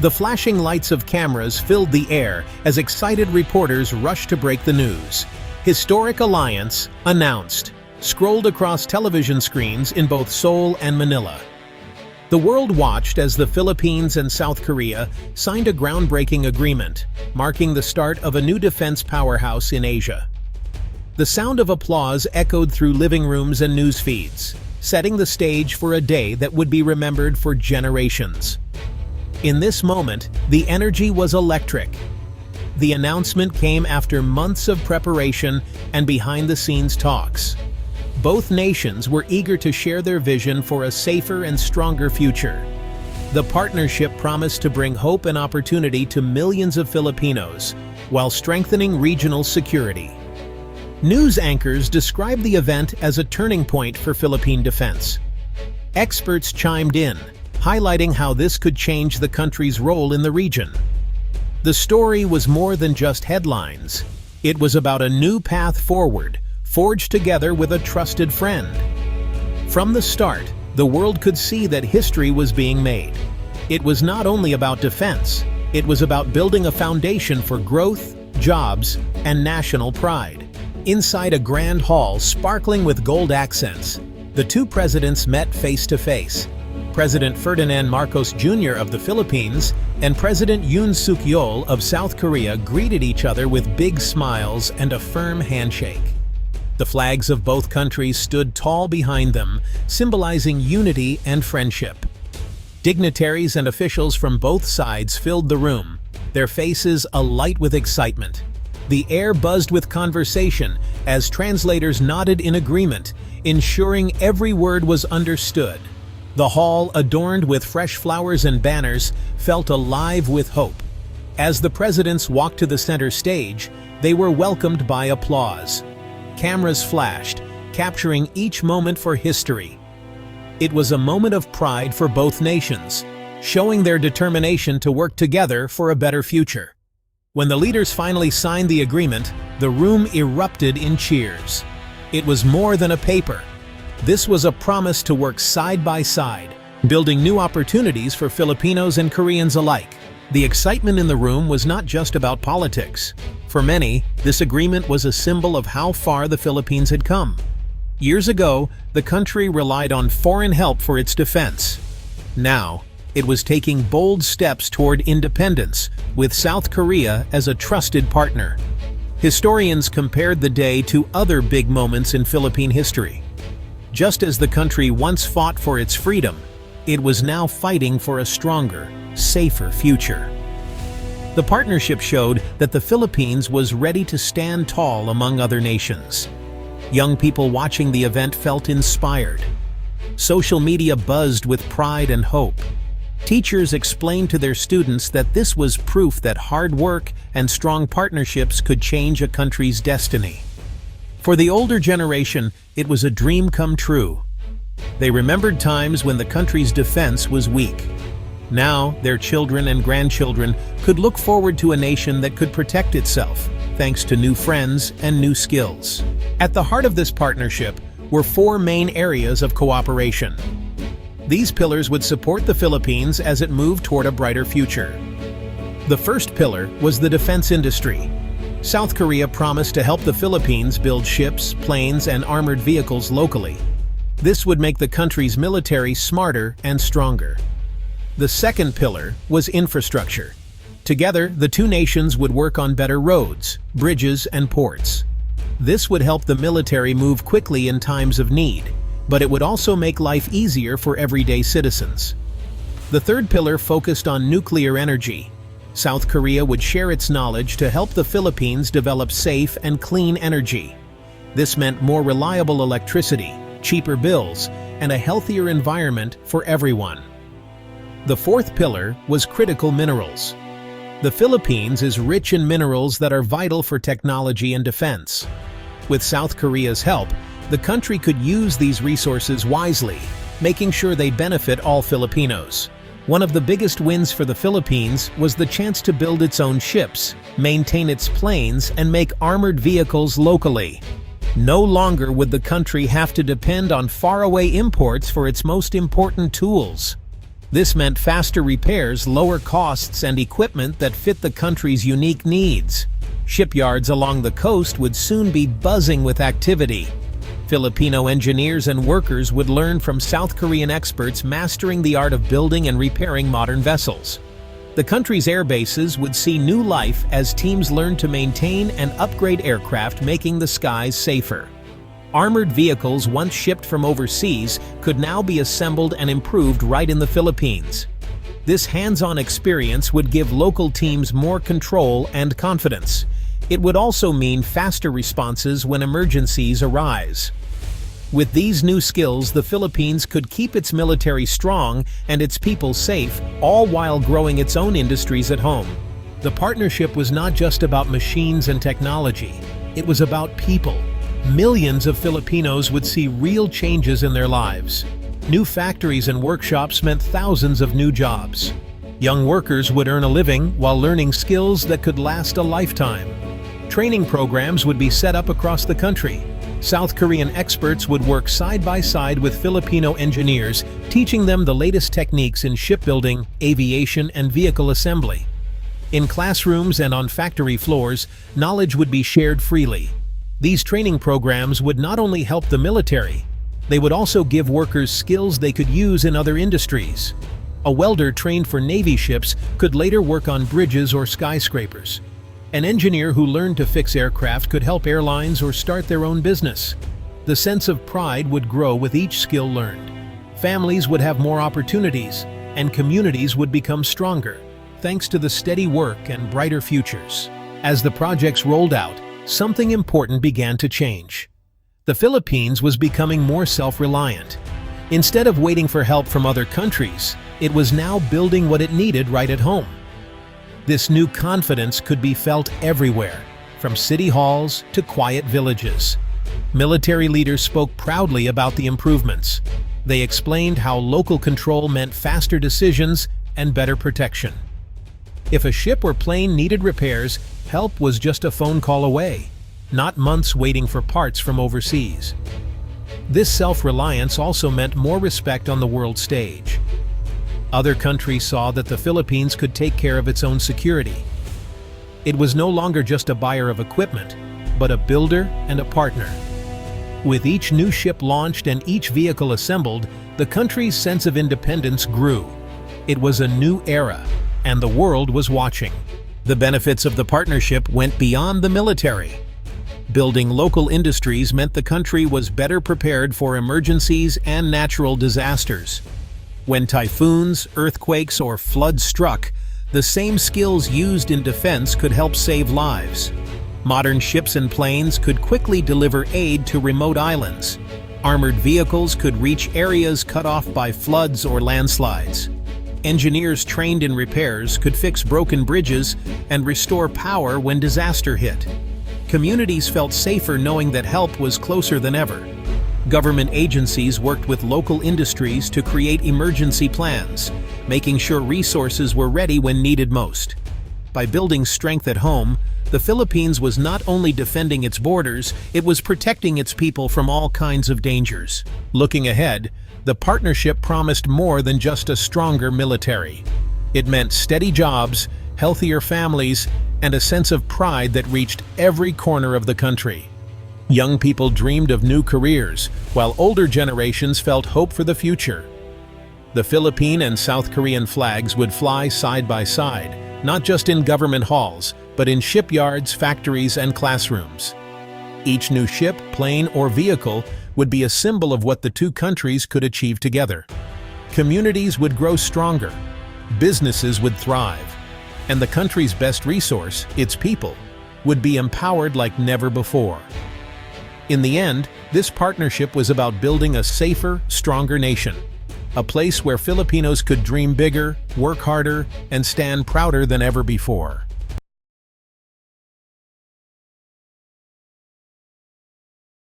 The flashing lights of cameras filled the air as excited reporters rushed to break the news. Historic alliance announced, scrolled across television screens in both Seoul and Manila. The world watched as the Philippines and South Korea signed a groundbreaking agreement, marking the start of a new defense powerhouse in Asia. The sound of applause echoed through living rooms and news feeds, setting the stage for a day that would be remembered for generations. In this moment, the energy was electric. The announcement came after months of preparation and behind-the-scenes talks. Both nations were eager to share their vision for a safer and stronger future. The partnership promised to bring hope and opportunity to millions of Filipinos, while strengthening regional security. News anchors described the event as a turning point for Philippine defense. Experts chimed in, highlighting how this could change the country's role in the region. The story was more than just headlines. It was about a new path forward, forged together with a trusted friend. From the start, the world could see that history was being made. It was not only about defense, it was about building a foundation for growth, jobs, and national pride. Inside a grand hall sparkling with gold accents, the two presidents met face to face. President Ferdinand Marcos Jr. of the Philippines and President Yoon Suk-yeol of South Korea greeted each other with big smiles and a firm handshake. The flags of both countries stood tall behind them, symbolizing unity and friendship. Dignitaries and officials from both sides filled the room, their faces alight with excitement. The air buzzed with conversation as translators nodded in agreement, ensuring every word was understood. The hall, adorned with fresh flowers and banners, felt alive with hope. As the presidents walked to the center stage, they were welcomed by applause. Cameras flashed, capturing each moment for history. It was a moment of pride for both nations, showing their determination to work together for a better future. When the leaders finally signed the agreement, the room erupted in cheers. It was more than a paper. This was a promise to work side by side, building new opportunities for Filipinos and Koreans alike. The excitement in the room was not just about politics. For many, this agreement was a symbol of how far the Philippines had come. Years ago, the country relied on foreign help for its defense. Now, it was taking bold steps toward independence, with South Korea as a trusted partner. Historians compared the day to other big moments in Philippine history. Just as the country once fought for its freedom, it was now fighting for a stronger, safer future. The partnership showed that the Philippines was ready to stand tall among other nations. Young people watching the event felt inspired. Social media buzzed with pride and hope. Teachers explained to their students that this was proof that hard work and strong partnerships could change a country's destiny. For the older generation, it was a dream come true. They remembered times when the country's defense was weak. Now, their children and grandchildren could look forward to a nation that could protect itself, thanks to new friends and new skills. At the heart of this partnership were four main areas of cooperation. These pillars would support the Philippines as it moved toward a brighter future. The first pillar was the defense industry. South Korea promised to help the Philippines build ships, planes, and armored vehicles locally. This would make the country's military smarter and stronger. The second pillar was infrastructure. Together, the two nations would work on better roads, bridges, and ports. This would help the military move quickly in times of need, but it would also make life easier for everyday citizens. The third pillar focused on nuclear energy. South Korea would share its knowledge to help the Philippines develop safe and clean energy. This meant more reliable electricity, cheaper bills, and a healthier environment for everyone. The fourth pillar was critical minerals. The Philippines is rich in minerals that are vital for technology and defense. With South Korea's help, the country could use these resources wisely, making sure they benefit all Filipinos. One of the biggest wins for the Philippines was the chance to build its own ships, maintain its planes, and make armored vehicles locally. No longer would the country have to depend on faraway imports for its most important tools. This meant faster repairs, lower costs, and equipment that fit the country's unique needs. Shipyards along the coast would soon be buzzing with activity. Filipino engineers and workers would learn from South Korean experts mastering the art of building and repairing modern vessels. The country's air bases would see new life as teams learned to maintain and upgrade aircraft, making the skies safer. Armored vehicles once shipped from overseas could now be assembled and improved right in the Philippines. This hands-on experience would give local teams more control and confidence. It would also mean faster responses when emergencies arise. With these new skills, the Philippines could keep its military strong and its people safe, all while growing its own industries at home. The partnership was not just about machines and technology, it was about people. Millions of Filipinos would see real changes in their lives. New factories and workshops meant thousands of new jobs. Young workers would earn a living while learning skills that could last a lifetime. Training programs would be set up across the country. South Korean experts would work side by side with Filipino engineers, teaching them the latest techniques in shipbuilding, aviation, and vehicle assembly. In classrooms and on factory floors, knowledge would be shared freely. These training programs would not only help the military, they would also give workers skills they could use in other industries. A welder trained for Navy ships could later work on bridges or skyscrapers. An engineer who learned to fix aircraft could help airlines or start their own business. The sense of pride would grow with each skill learned. Families would have more opportunities, and communities would become stronger, thanks to the steady work and brighter futures. As the projects rolled out, something important began to change. The Philippines was becoming more self-reliant. Instead of waiting for help from other countries, it was now building what it needed right at home. This new confidence could be felt everywhere, from city halls to quiet villages. Military leaders spoke proudly about the improvements. They explained how local control meant faster decisions and better protection. If a ship or plane needed repairs, help was just a phone call away, not months waiting for parts from overseas. This self-reliance also meant more respect on the world stage. Other countries saw that the Philippines could take care of its own security. It was no longer just a buyer of equipment, but a builder and a partner. With each new ship launched and each vehicle assembled, the country's sense of independence grew. It was a new era, and the world was watching. The benefits of the partnership went beyond the military. Building local industries meant the country was better prepared for emergencies and natural disasters. When typhoons, earthquakes, or floods struck, the same skills used in defense could help save lives. Modern ships and planes could quickly deliver aid to remote islands. Armored vehicles could reach areas cut off by floods or landslides. Engineers trained in repairs could fix broken bridges and restore power when disaster hit. Communities felt safer knowing that help was closer than ever. Government agencies worked with local industries to create emergency plans, making sure resources were ready when needed most. By building strength at home, the Philippines was not only defending its borders, it was protecting its people from all kinds of dangers. Looking ahead, the partnership promised more than just a stronger military. It meant steady jobs, healthier families, and a sense of pride that reached every corner of the country. Young people dreamed of new careers, while older generations felt hope for the future. The Philippine and South Korean flags would fly side by side, not just in government halls, but in shipyards, factories, and classrooms. Each new ship, plane, or vehicle would be a symbol of what the two countries could achieve together. Communities would grow stronger, businesses would thrive, and the country's best resource, its people, would be empowered like never before. In the end, this partnership was about building a safer, stronger nation, a place where Filipinos could dream bigger, work harder, and stand prouder than ever before.